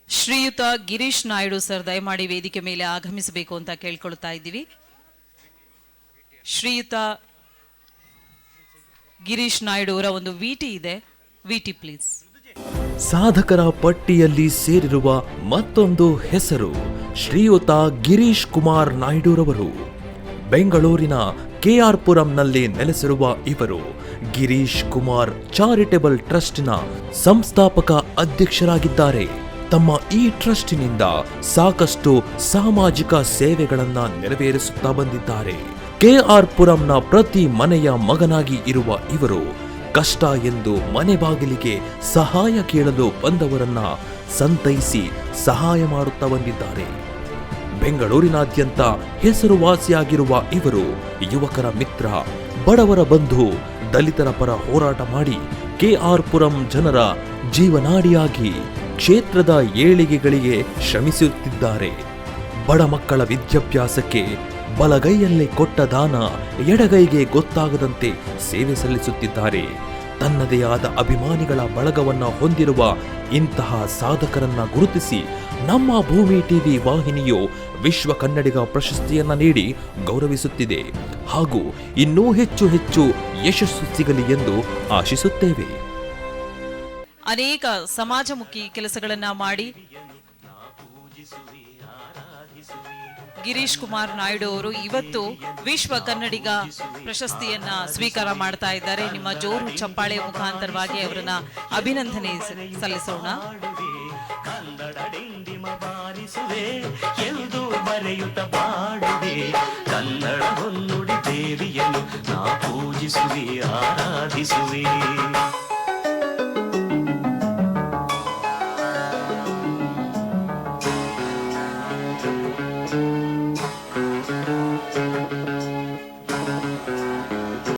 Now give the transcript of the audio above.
ಶ್ರೀಯುತ ಗಿರೀಶ್ ನಾಯ್ಡು ಸರ್ ದಯಮಾಡಿ ವೇದಿಕೆ ಮೇಲೆ ಆಗಮಿಸಬೇಕು ಅಂತ ಕೇಳ್ಕೊಳ್ತಾ ಇದ್ದೀವಿ. ಶ್ರೀಯುತ ಗಿರೀಶ್ ನಾಯ್ಡು ಅವರ ಒಂದು ವಿಟಿ ಇದೆ, ವಿಟಿ ಪ್ಲೀಸ್. ಸಾಧಕರ ಪಟ್ಟಿಯಲ್ಲಿ ಸೇರಿರುವ ಮತ್ತೊಂದು ಹೆಸರು ಶ್ರೀಯುತ ಗಿರೀಶ್ ಕುಮಾರ್ ನಾಯ್ಡುರವರು. ಬೆಂಗಳೂರಿನ ಕೆಆರ್ ಪುರಂನಲ್ಲಿ ನೆಲೆಸಿರುವ ಇವರು ಗಿರೀಶ್ ಕುಮಾರ್ ಚಾರಿಟೇಬಲ್ ಟ್ರಸ್ಟ್ನ ಸಂಸ್ಥಾಪಕ ಅಧ್ಯಕ್ಷರಾಗಿದ್ದಾರೆ. ತಮ್ಮ ಈ ಟ್ರಸ್ಟಿನಿಂದ ಸಾಕಷ್ಟು ಸಾಮಾಜಿಕ ಸೇವೆಗಳನ್ನ ನೆರವೇರಿಸುತ್ತಾ ಬಂದಿದ್ದಾರೆ. ಕೆಆರ್ ಪುರಂನ ಪ್ರತಿ ಮನೆಯ ಮಗನಾಗಿ ಇರುವ ಇವರು ಕಷ್ಟ ಎಂದು ಮನೆ ಬಾಗಿಲಿಗೆ ಸಹಾಯ ಕೇಳಲು ಬಂದವರನ್ನ ಸಂತೈಸಿ ಸಹಾಯ ಮಾಡುತ್ತಾ ಬಂದಿದ್ದಾರೆ. ಬೆಂಗಳೂರಿನಾದ್ಯಂತ ಹೆಸರುವಾಸಿಯಾಗಿರುವ ಇವರು ಯುವಕರ ಮಿತ್ರ, ಬಡವರ ಬಂಧು, ದಲಿತರ ಪರ ಹೋರಾಟ ಮಾಡಿ ಕೆಆರ್ ಪುರಂ ಜನರ ಜೀವನಾಡಿಯಾಗಿ ಕ್ಷೇತ್ರದ ಏಳಿಗೆಗಳಿಗೆ ಶ್ರಮಿಸುತ್ತಿದ್ದಾರೆ. ಬಡ ಮಕ್ಕಳ ವಿದ್ಯಾಭ್ಯಾಸಕ್ಕೆ ಬಲಗೈಯಲ್ಲೇ ಕೊಟ್ಟ ದಾನ ಎಡಗೈಗೆ ಗೊತ್ತಾಗದಂತೆ ಸೇವೆ ಸಲ್ಲಿಸುತ್ತಿದ್ದಾರೆ. ತನ್ನದೇ ಆದ ಅಭಿಮಾನಿಗಳ ಬಳಗವನ್ನ ಹೊಂದಿರುವ ಇಂತಹ ಸಾಧಕರನ್ನ ಗುರುತಿಸಿ ನಮ್ಮ ಭೂಮಿ ಟಿವಿ ವಾಹಿನಿಯು ವಿಶ್ವ ಕನ್ನಡಿಗ ಪ್ರಶಸ್ತಿಯನ್ನ ನೀಡಿ ಗೌರವಿಸುತ್ತಿದೆ. ಹಾಗೂ ಇನ್ನೂ ಹೆಚ್ಚು ಯಶಸ್ಸು ಸಿಗಲಿ ಎಂದು ಆಶಿಸುತ್ತೇವೆ. ಅನೇಕ ಸಮಾಜಮುಖಿ ಕೆಲಸಗಳನ್ನ ಮಾಡಿ ಗಿರೀಶ್ ಕುಮಾರ್ ನಾಯ್ಡು ಅವರು ಇವತ್ತು ವಿಶ್ವ ಕನ್ನಡಿಗ ಪ್ರಶಸ್ತಿಯನ್ನ ಸ್ವೀಕಾರ ಮಾಡ್ತಾ ಇದ್ದಾರೆ. ನಿಮ್ಮ ಜೋರು ಚಪ್ಪಾಳೆ ಮುಖಾಂತರವಾಗಿ ಅವರನ್ನ ಅಭಿನಂದನೆ ಸಲ್ಲಿಸೋಣ. ಕನ್ನಡ ಡಿಂಡಿಮ ಬಾರಿಸುವೆ ಎಂದು ಬರೆಯುತ್ತ ಬಾಡುವೆ, ಕನ್ನಡ ಹೊನ್ನುಡಿ ದೇವಿಯನ್ನು ನಾ ಪೂಜಿಸುವೆ ಆರಾಧಿಸುವೆ.